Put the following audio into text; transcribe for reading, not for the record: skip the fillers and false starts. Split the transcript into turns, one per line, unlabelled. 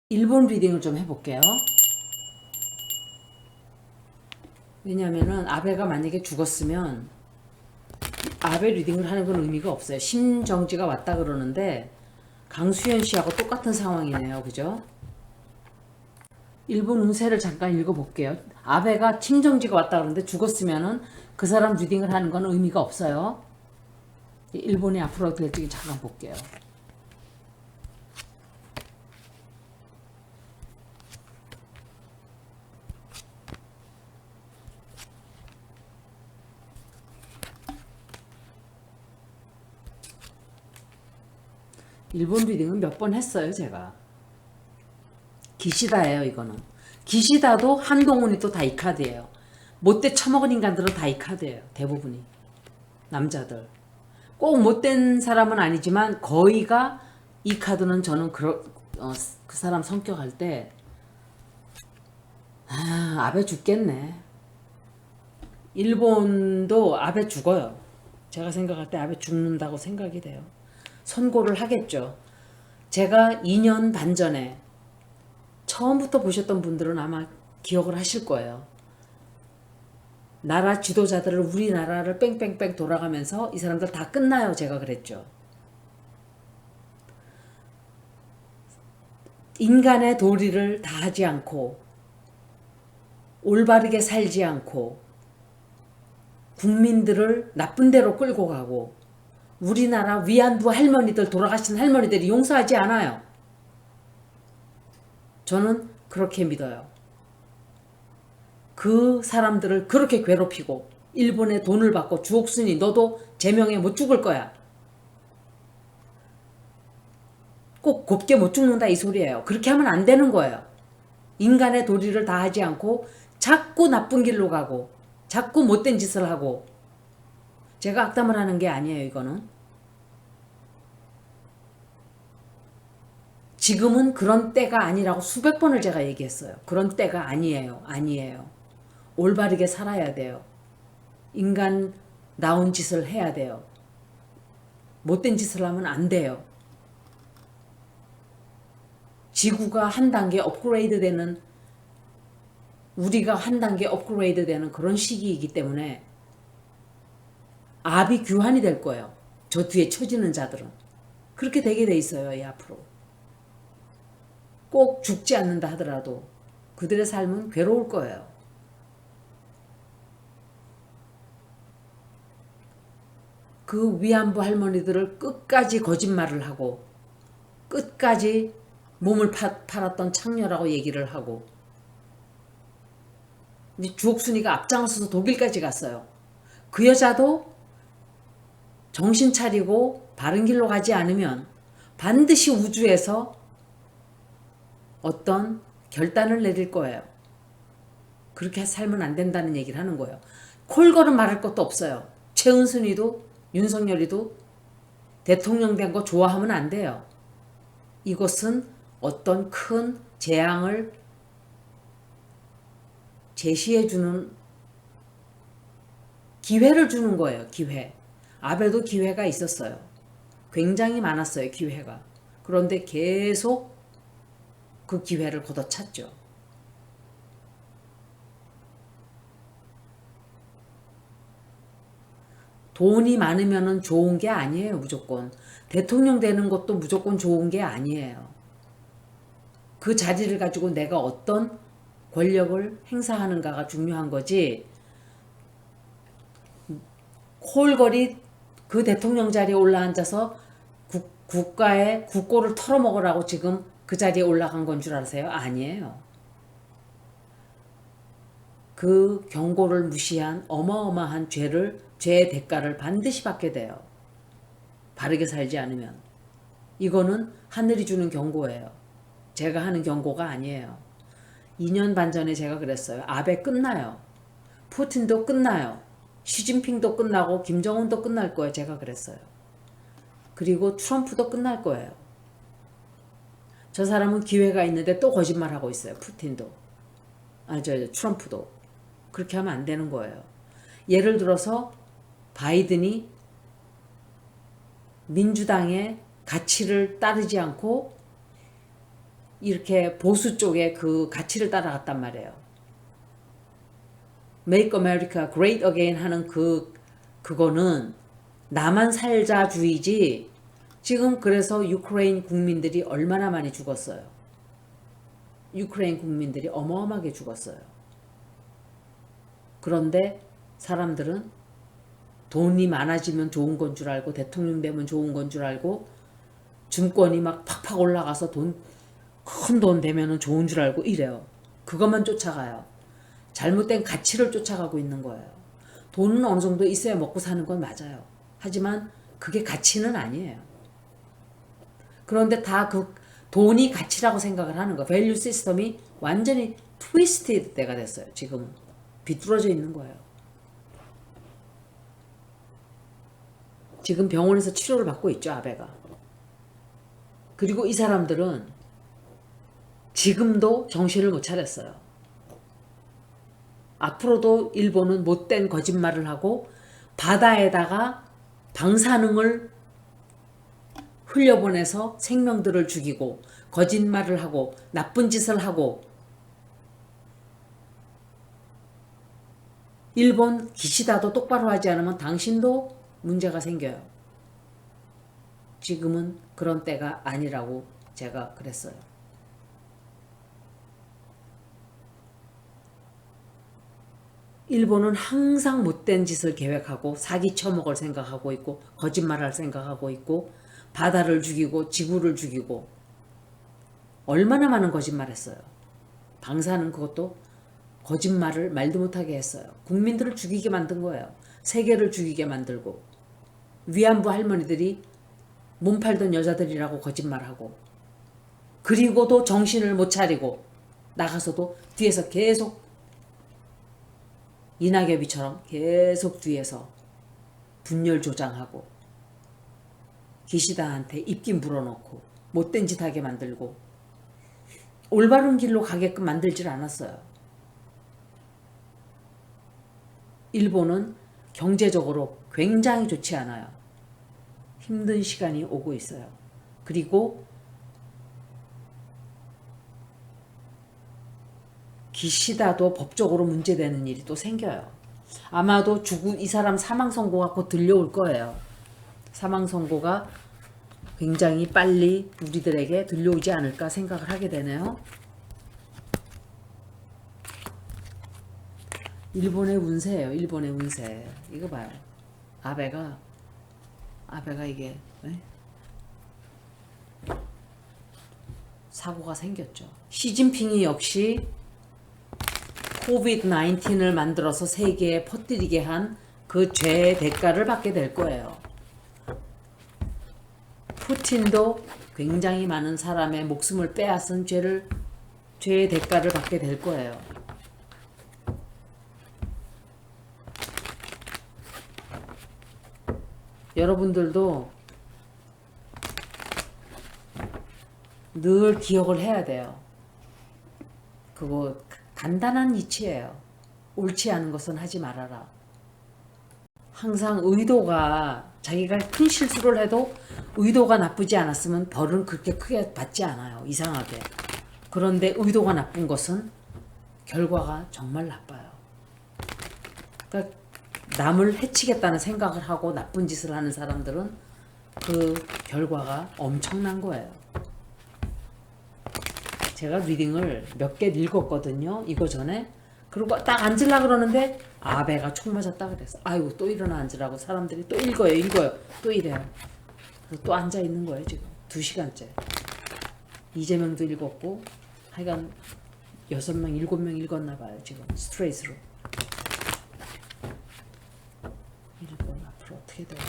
일본 리딩을 좀 해볼게요. 왜냐면은 아베가 만약에 죽었으면 아베 리딩을 하는 건 의미가 없어요. 심정지가 왔다 그러는데 강수현 씨하고 똑같은 상황이네요. 그죠? 일본 운세를 잠깐 읽어볼게요. 아베가 친정지가 왔다 그러는데 죽었으면은 그 사람 리딩을 하는 건 의미가 없어요. 일본이 앞으로 어떻게 될지 잠깐 볼게요. 일본 리딩은 몇 번 했어요, 제가. 기시다예요, 이거는. 기시다도 한동훈이 또 다 이 카드예요. 못돼 처먹은 인간들은 다 이 카드예요, 대부분이. 남자들. 꼭 못된 사람은 아니지만 거의가 이 카드는 저는 그 사람 성격할 때 아베 죽겠네. 일본도 아베 죽어요. 제가 생각할 때 아베 죽는다고 생각이 돼요. 선고를 하겠죠. 제가 2년 반 전에 처음부터 보셨던 분들은 아마 기억을 하실 거예요. 나라 지도자들을 우리나라를 뺑뺑뺑 돌아가면서 이 사람들 다 끝나요. 제가 그랬죠. 인간의 도리를 다하지 않고 올바르게 살지 않고 국민들을 나쁜 데로 끌고 가고 우리나라 위안부 할머니들 돌아가신 할머니들이 용서하지 않아요. 저는 그렇게 믿어요. 그 사람들을 그렇게 괴롭히고 일본에 돈을 받고 주옥순이 너도 제명에 못 죽을 거야. 꼭 곱게 못 죽는다 이 소리예요. 그렇게 하면 안 되는 거예요. 인간의 도리를 다하지 않고 자꾸 나쁜 길로 가고 자꾸 못된 짓을 하고 제가 악담을 하는 게 아니에요. 이거는 지금은 그런 때가 아니라고 수백 번을 제가 얘기했어요. 그런 때가 아니에요. 아니에요. 올바르게 살아야 돼요. 인간 나온 짓을 해야 돼요. 못된 짓을 하면 안 돼요. 지구가 한 단계 업그레이드 되는 우리가 한 단계 업그레이드 되는 그런 시기이기 때문에 압이 규환이 될 거예요. 저 뒤에 처지는 자들은. 그렇게 되게 돼 있어요. 이 앞으로. 꼭 죽지 않는다 하더라도 그들의 삶은 괴로울 거예요. 그 위안부 할머니들을 끝까지 거짓말을 하고 끝까지 몸을 팔았던 창녀라고 얘기를 하고 이제 주옥순이가 앞장서서 독일까지 갔어요. 그 여자도 정신 차리고 바른 길로 가지 않으면 반드시 우주에서 어떤 결단을 내릴 거예요. 그렇게 살면 안 된다는 얘기를 하는 거예요. 콜걸음 말할 것도 없어요. 최은순이도 윤석열이도 대통령 된 거 좋아하면 안 돼요. 이것은 어떤 큰 재앙을 제시해주는 기회를 주는 거예요. 기회. 아베도 기회가 있었어요. 굉장히 많았어요. 기회가. 그런데 계속 그 기회를 걷어찼죠. 돈이 많으면 좋은 게 아니에요. 무조건. 대통령 되는 것도 무조건 좋은 게 아니에요. 그 자리를 가지고 내가 어떤 권력을 행사하는가가 중요한 거지. 홀걸이 그 대통령 자리에 올라앉아서 국가의 국고를 털어먹으라고 지금 그 자리에 올라간 건 줄 아세요? 아니에요. 그 경고를 무시한 어마어마한 죄의 대가를 반드시 받게 돼요. 바르게 살지 않으면. 이거는 하늘이 주는 경고예요. 제가 하는 경고가 아니에요. 2년 반 전에 제가 그랬어요. 아베 끝나요. 푸틴도 끝나요. 시진핑도 끝나고 김정은도 끝날 거예요. 제가 그랬어요. 그리고 트럼프도 끝날 거예요. 저 사람은 기회가 있는데 또 거짓말하고 있어요. 푸틴도. 트럼프도. 그렇게 하면 안 되는 거예요. 예를 들어서 바이든이 민주당의 가치를 따르지 않고 이렇게 보수 쪽의 그 가치를 따라갔단 말이에요. Make America Great Again 하는 그거는 나만 살자주의지. 지금 그래서 유크레인 국민들이 얼마나 많이 죽었어요. 유크레인 국민들이 어마어마하게 죽었어요. 그런데 사람들은 돈이 많아지면 좋은 건 줄 알고, 대통령 되면 좋은 건 줄 알고, 증권이 막 팍팍 올라가서 큰 돈 되면 좋은 줄 알고 이래요. 그것만 쫓아가요. 잘못된 가치를 쫓아가고 있는 거예요. 돈은 어느 정도 있어야 먹고 사는 건 맞아요. 하지만 그게 가치는 아니에요. 그런데 다 그 돈이 가치라고 생각을 하는 거예요. 밸류 시스템이 완전히 트위스티드 때가 됐어요. 지금 비뚤어져 있는 거예요. 지금 병원에서 치료를 받고 있죠, 아베가. 그리고 이 사람들은 지금도 정신을 못 차렸어요. 앞으로도 일본은 못된 거짓말을 하고 바다에다가 방사능을 흘려보내서 생명들을 죽이고 거짓말을 하고 나쁜 짓을 하고, 일본 기시다도 똑바로 하지 않으면 당신도 문제가 생겨요. 지금은 그런 때가 아니라고 제가 그랬어요. 일본은 항상 못된 짓을 계획하고 사기 쳐먹을 생각하고 있고 거짓말할 생각하고 있고 바다를 죽이고 지구를 죽이고 얼마나 많은 거짓말했어요. 방사능 그것도 거짓말을 말도 못하게 했어요. 국민들을 죽이게 만든 거예요. 세계를 죽이게 만들고, 위안부 할머니들이 몸 팔던 여자들이라고 거짓말하고, 그리고도 정신을 못 차리고 나가서도 뒤에서 계속 이낙엽이처럼 계속 뒤에서 분열 조장하고 기시다한테 입김 불어넣고 못된 짓 하게 만들고 올바른 길로 가게끔 만들질 않았어요. 일본은 경제적으로 굉장히 좋지 않아요. 힘든 시간이 오고 있어요. 그리고 기시다도 법적으로 문제되는 일이 또 생겨요. 아마도 이 사람 사망 선고가 곧 들려올 거예요. 사망 선고가 굉장히 빨리 우리들에게 들려오지 않을까 생각을 하게 되네요. 일본의 운세예요. 일본의 운세. 이거 봐요. 아베가 이게 사고가 생겼죠. 시진핑이 역시 코비드-19을 만들어서 세계에 퍼뜨리게 한 그 죄의 대가를 받게 될 거예요. 푸틴도 굉장히 많은 사람의 목숨을 빼앗은 죄의 대가를 받게 될 거예요. 여러분들도 늘 기억을 해야 돼요. 그거 간단한 이치예요. 옳지 않은 것은 하지 말아라. 항상 의도가, 자기가 큰 실수를 해도 의도가 나쁘지 않았으면 벌은 그렇게 크게 받지 않아요. 이상하게. 그런데 의도가 나쁜 것은 결과가 정말 나빠요. 그러니까 남을 해치겠다는 생각을 하고 나쁜 짓을 하는 사람들은 그 결과가 엄청난 거예요. 제가 리딩을 몇 개 읽었거든요. 이거 전에. 그리고 딱 앉으려고 그러는데 아베가 총 맞았다 그랬어. 아이고 또 일어나 앉으라고 사람들이 또 읽어요. 또 이래요. 그래서 또 앉아 있는 거예요. 지금 2시간째. 이재명도 읽었고 하여간 6명 7명 읽었나 봐요. 지금 스트레이트로. 일본 앞으로 어떻게 될까.